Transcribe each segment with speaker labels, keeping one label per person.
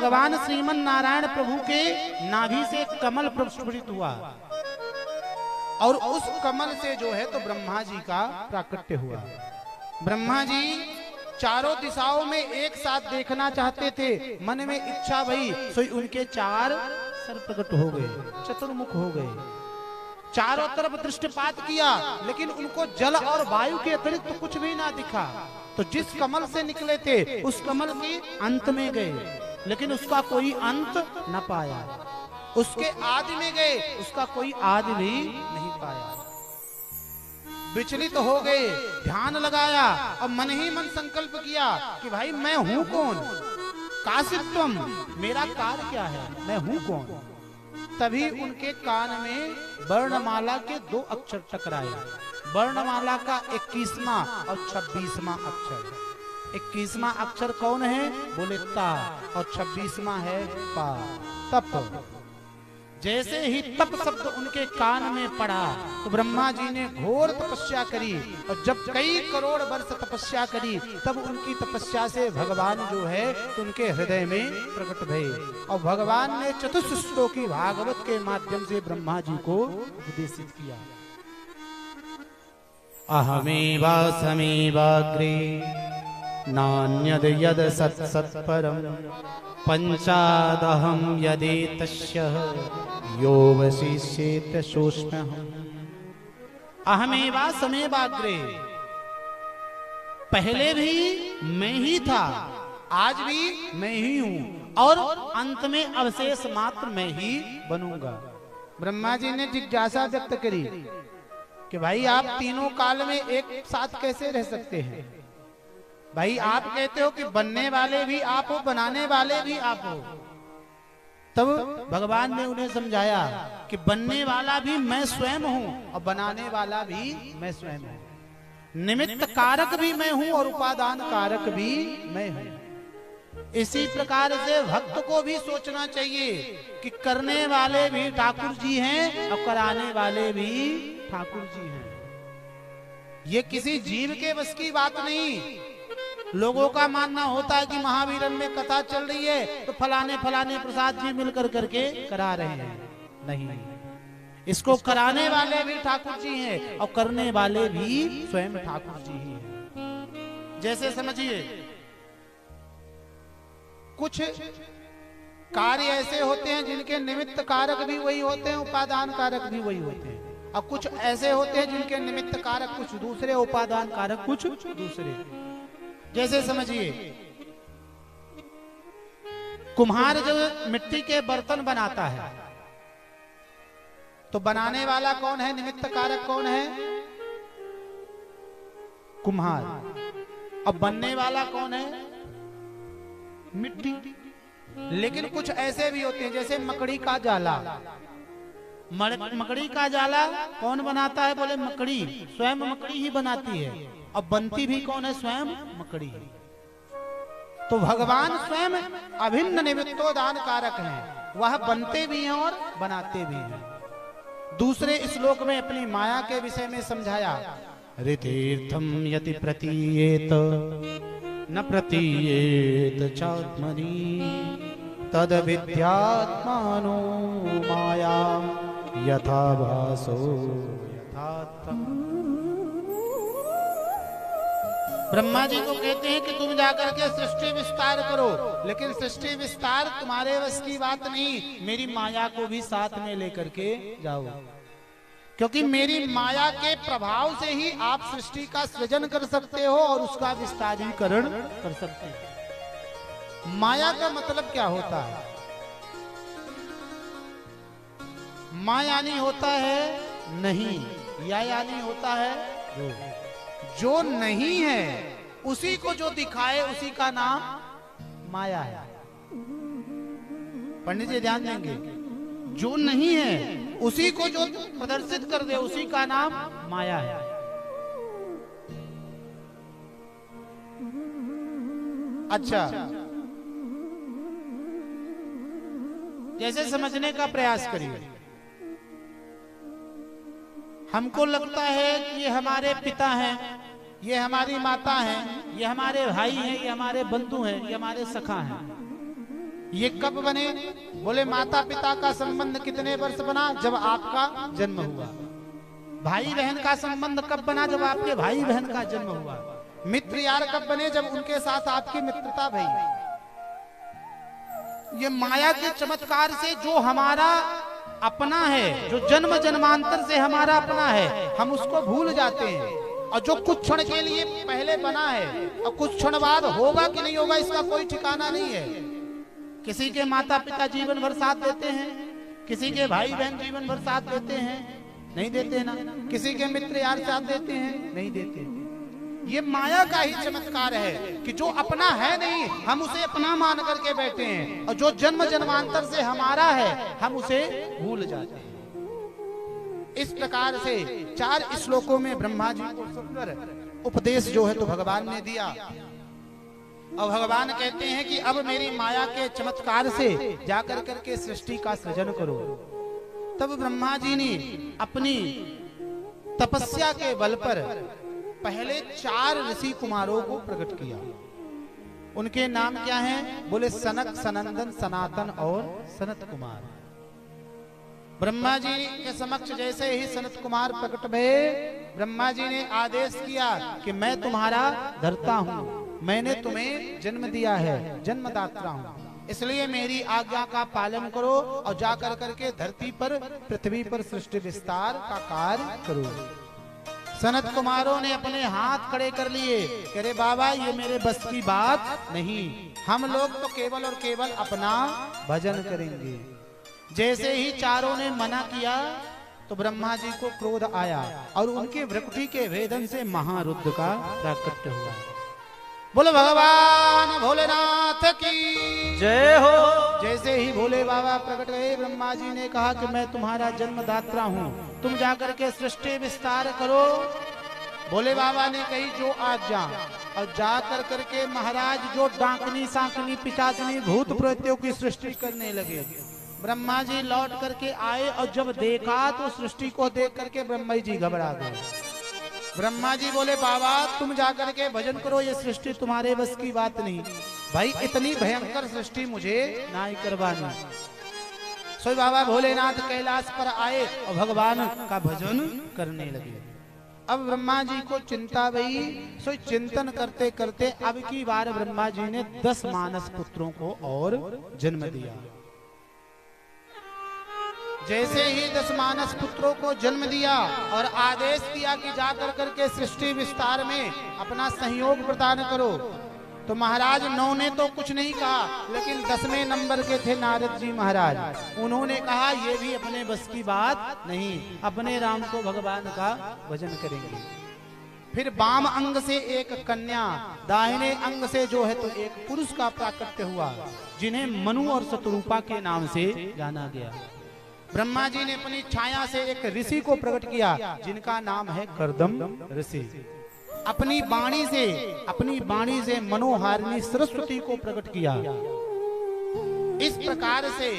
Speaker 1: भगवान श्रीमन नारायण प्रभु के नाभि से कमल प्रस्फुटित हुआ और उस कमल से जो है तो ब्रह्मा जी का प्राकट्य हुआ। ब्रह्मा जी चारों दिशाओं में एक साथ देखना चाहते थे, मन में इच्छा भई, सो उनके चार सर प्रकट हो गए, चतुर्मुख हो गए, चारों तरफ दृष्टिपात किया, लेकिन उनको जल और वायु के अतिरिक्त तो कुछ भी ना दिखा। तो जिस कमल से निकले थे उस कमल के अंत में गए, लेकिन उसका कोई अंत न पाया। उसके आदि में गए, उसका कोई आदि भी नहीं पाया। विचलित हो गए, ध्यान लगाया और मन ही मन संकल्प किया कि भाई मैं हूं कौन, कासित्वम, मेरा कार्य क्या है, मैं हूं कौन। तभी उनके कान में वर्णमाला के 2 अक्षर टकराए। वर्णमाला का 21वां और 26वां अक्षर। 21वां अक्षर कौन है, बोले ता, और 26वां है पा, तप। जैसे ही तप शब्द उनके कान में पड़ा तो ब्रह्मा जी ने घोर तपस्या करी, और जब कई करोड़ वर्ष तपस्या करी तब उनकी तपस्या से भगवान जो है तो उनके हृदय में प्रकट भये, और भगवान ने चतुश्लोकी भागवत के माध्यम से ब्रह्मा जी को उपदेशित किया। अहमेवा समेवाग्रे नान्यद यद सत् सत्परम पंचादहं यदेतस्य यो वशिष्येत सूक्ष्मः। अहमेवा समेवाग्रे, पहले भी मैं ही था, आज भी मैं ही हूं, और अंत में अवशेष मात्र मैं ही बनूंगा। ब्रह्मा जी ने जिज्ञासा व्यक्त करी कि भाई आप तीनों काल में एक साथ कैसे रह सकते हैं। भाई आप कहते हो कि बनने वाले भी आप हो, बनाने वाले भी आप हो। तब भगवान ने उन्हें समझाया कि बनने वाला भी मैं स्वयं हूं और बनाने वाला भी मैं स्वयं हूं। निमित्त कारक भी मैं हूं और उपादान कारक भी मैं हूं। इसी प्रकार से भक्त को भी सोचना चाहिए कि करने वाले भी ठाकुर जी हैं और कराने वाले भी ठाकुर जी हैं। ये किसी जीव के बस की बात नहीं। लोगों का मानना होता है कि महावीरन में कथा चल रही है तो फलाने फलाने प्रसाद जी मिलकर करके करा रहे हैं। नहीं, इसको कराने वाले भी ठाकुर जी हैं और करने वाले भी स्वयं ठाकुर जी ही हैं। जैसे समझिए, कुछ कार्य ऐसे होते हैं जिनके निमित्त कारक भी वही होते हैं, उपादान कारक भी वही होते हैं, और कुछ ऐसे होते हैं जिनके निमित्त कारक कुछ दूसरे, उपादान कारक कुछ दूसरे। जैसे समझिए, कुम्हार जब मिट्टी के बर्तन बनाता है तो बनाने वाला कौन है, निमित्त कारक कौन है, कुम्हार, अब बनने वाला कौन है, मिट्टी। लेकिन कुछ ऐसे भी होते हैं जैसे मकड़ी का जाला। मकड़ी का जाला कौन बनाता है, बोले मकड़ी, स्वयं मकड़ी ही बनाती है, अब बनती भी कौन है, स्वयं मकड़ी है। तो भगवान स्वयं अभिन्न निमित्तोदान कारक हैं, वह बनते भी हैं और बनाते भी हैं। दूसरे श्लोक में अपनी माया के विषय में समझाया, ऋतीर्थम यति प्रतीयेत न प्रतीयेत चात्मनि तद विद्यात्मानो माया यथा भासो यथात्म। ब्रह्मा जी को कहते हैं कि तुम जाकर के सृष्टि विस्तार करो, लेकिन सृष्टि विस्तार तुम्हारे वश की बात नहीं, मेरी माया को भी साथ में लेकर के जाओ, क्योंकि मेरी माया के प्रभाव से ही आप सृष्टि का सृजन कर सकते हो और उसका विस्तारीकरण कर सकते हो। माया का मतलब क्या होता है, मा यानी होता है नहीं, या यानी होता है जो नहीं है उसी को जो दिखाए उसी का नाम माया है। पंडित जी ध्यान देंगे, जो नहीं है उसी को जो प्रदर्शित कर दे उसी का नाम माया है। अच्छा, जैसे समझने का प्रयास करिए। हमको लगता है कि ये हमारे पिता हैं, ये हमारी माता हैं, ये हमारे भाई हैं, ये हमारे बंधु हैं, ये हमारे सखा हैं। ये कब बने? बोले माता पिता का संबंध कितने वर्ष बना? जब आपका जन्म हुआ। भाई बहन का संबंध कब बना? जब आपके भाई बहन का जन्म हुआ। मित्र यार कब बने? जब उनके साथ आपकी मित्रता भई। ये माया के चमत्कार से जो हमारा अपना है, जो जन्म जन्मांतर से हमारा अपना है, हम उसको भूल जाते हैं। और जो कुछ क्षण के लिए पहले बना है और कुछ क्षण बाद होगा कि नहीं होगा, इसका कोई ठिकाना नहीं है। किसी के माता पिता जीवन भर साथ देते हैं, किसी के भाई बहन जीवन भर साथ देते हैं, नहीं देते ना। किसी के मित्र यार साथ देते हैं, नहीं देते। ये माया का ही चमत्कार है कि जो अपना है नहीं, हम उसे अपना मान करके बैठे हैं, और जो जन्म जन्मांतर से हमारा है, हम उसे भूल जाते हैं। इस प्रकार से 4 श्लोकों में ब्रह्मा जी को सुंदर उपदेश जो है तो भगवान ने दिया। और भगवान कहते हैं कि अब मेरी माया के चमत्कार से जाकर करके सृष्टि का सृजन करो। तब ब्रह्मा जी ने अपनी तपस्या के बल पर पहले 4 ऋषि कुमारों को प्रकट किया। उनके नाम क्या हैं? बोले सनक, सनंदन, सनातन और सनत कुमार। ब्रह्मा जी के समक्ष जैसे ही सनत कुमार प्रकट भये, ब्रह्मा जी ने आदेश किया कि मैं तुम्हारा धर्ता हूँ, मैंने तुम्हें जन्म दिया है, जन्मदाता हूँ, इसलिए मेरी आज्ञा का पालन करो और जाकर करके धरती पर, पृथ्वी पर सृष्टि विस्तार का कार्य करो। सनत कुमारों ने अपने हाथ खड़े कर लिए, कह रहे बाबा ये मेरे बस की बात नहीं, हम लोग तो केवल और केवल अपना भजन करेंगे। जैसे ही चारों ने मना किया तो ब्रह्मा जी को क्रोध आया और उनके भ्रुकुटी के वेदन से महारुद्र का प्राकट्य हुआ। बोलो भगवान भोलेनाथ की
Speaker 2: जय हो।
Speaker 1: जैसे ही भोले बाबा प्रकट गए, ब्रह्मा जी ने कहा कि मैं तुम्हारा जन्मदाता हूँ, तुम जाकर के सृष्टि विस्तार करो। भोले बाबा ने कही जो आज्ञा, और जाकर करके महाराज जो डाकनी सांकनी पिचाचनी भूत प्रेतों की सृष्टि करने लगे। ब्रह्मा जी लौट करके आए और जब देखा तो सृष्टि को देख करके ब्रह्मा जी घबरा गए। ब्रह्मा जी बोले बाबा तुम जाकर के भजन करो, ये सृष्टि तुम्हारे बस की बात नहीं। भाई इतनी भयंकर सृष्टि मुझे ना ही करवानी। सो बाबा भोलेनाथ कैलाश पर आए और भगवान का भजन करने लगे। अब ब्रह्मा जी को चिंता भई, सो चिंतन करते करते अब की बार ब्रह्मा जी ने 10 मानस पुत्रों को और जन्म दिया। जैसे ही 10 मानस पुत्रों को जन्म दिया और आदेश किया कि जाकर करके सृष्टि विस्तार में अपना सहयोग प्रदान करो, तो महाराज 9 ने तो कुछ नहीं कहा, लेकिन 10वें नंबर के थे नारद जी महाराज। उन्होंने कहा ये भी अपने बस की बात नहीं, अपने राम को भगवान का भजन करेंगे। फिर वाम अंग से एक कन्या, दाहिने अंग से जो है तो एक पुरुष का प्राकट्य हुआ, जिन्हें मनु और शतरूपा के नाम से जाना गया। ब्रह्मा जी ने अपनी छाया से एक ऋषि को प्रकट किया, जिनका नाम है कर्दम ऋषि। अपनी वाणी से मनोहारिणी सरस्वती को प्रकट किया। इस प्रकार से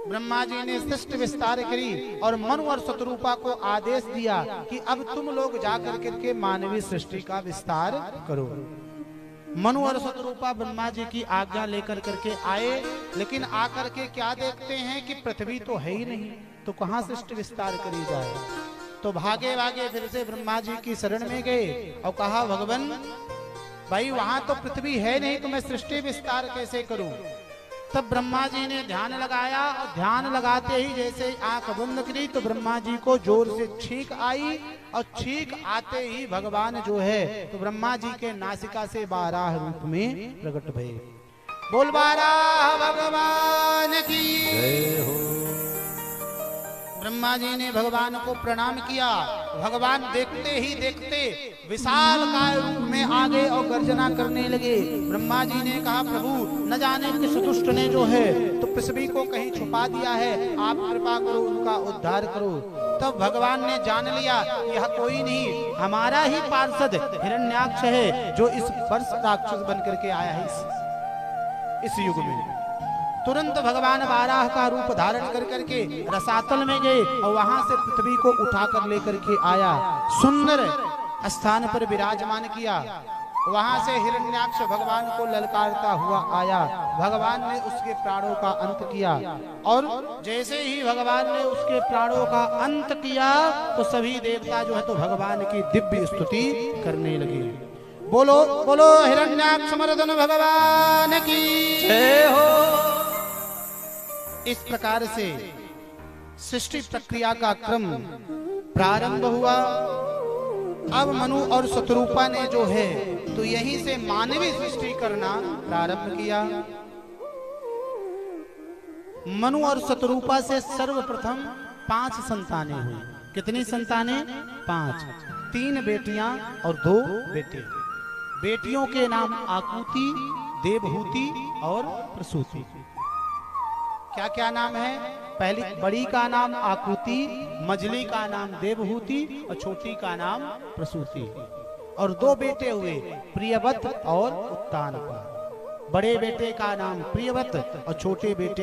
Speaker 1: ब्रह्मा जी ने सृष्टि विस्तार करी और मनु और शतरूपा को आदेश दिया कि अब तुम लोग जाकर करके मानवीय सृष्टि का विस्तार करो। मनु और शतरूपा ब्रह्मा जी की आज्ञा लेकर करके आए, लेकिन आकर के क्या देखते हैं कि पृथ्वी तो है ही नहीं, तो कहां सृष्टि विस्तार करी जाए। तो भागे भागे फिर से ब्रह्मा जी की शरण में गए और कहा भगवान भाई वहां तो पृथ्वी है नहीं, तो मैं सृष्टि विस्तार कैसे करूं। तब ब्रह्मा जी ने ध्यान लगाया और ध्यान लगाते ही जैसे आंख बंद करी तो ब्रह्मा जी को जोर से छींक आई, और छींक आते ही भगवान जो है तो ब्रह्मा जी के नासिका से 12 रूप में प्रकट भये। बोल 12 भगवान की जय हो। ब्रह्मा जी ने भगवान को प्रणाम किया। भगवान देखते ही देखते विशाल काय रूप में आ गए और गर्जना करने लगे। ब्रह्मा जी ने कहा प्रभु न जाने किस दुष्ट ने जो है तो पृथ्वी को कहीं छुपा दिया है, आप कृपा करो उनका उद्धार करो। तब भगवान ने जान लिया यह कोई नहीं, हमारा ही पार्षद हिरण्याक्ष है, जो इस वर्ष राक्षस बन करके आया है इस युग में। तुरंत भगवान बाराह का रूप धारण कर करके रसातल में गए और वहां से पृथ्वी को उठाकर लेकर के आया, सुंदर स्थान पर विराजमान किया। वहां से हिरण्याक्ष भगवान को ललकारता हुआ आया। भगवान ने उसके प्राणों का अंत किया और जैसे ही भगवान ने उसके प्राणों का अंत किया तो सभी देवता जो है तो भगवान की दिव्य स्तुति करने लगे। बोलो बोलो हिरण्याक्ष मर्दन भगवान की
Speaker 2: जय हो।
Speaker 1: इस प्रकार से सृष्टि प्रक्रिया का क्रम प्रारंभ हुआ। अब मनु और शत्रुपा ने जो है तो यहीं से मानवीय सृष्टि करना प्रारंभ किया। मनु और शत्रुपा से सर्वप्रथम 5 संतानें हुई। कितनी संतानें? 5। 3 बेटियां और 2 बेटे। बेटियों के नाम आकुति, देवहूति और प्रसूति। क्या क्या नाम है? पहली बड़ी का नाम आकृति, मझली का नाम देवहूति और छोटी का नाम प्रसूति। और 2 बेटे हुए, प्रियव्रत और उत्तानपाद। बड़े बेटे का नाम प्रियव्रत और छोटे बेटे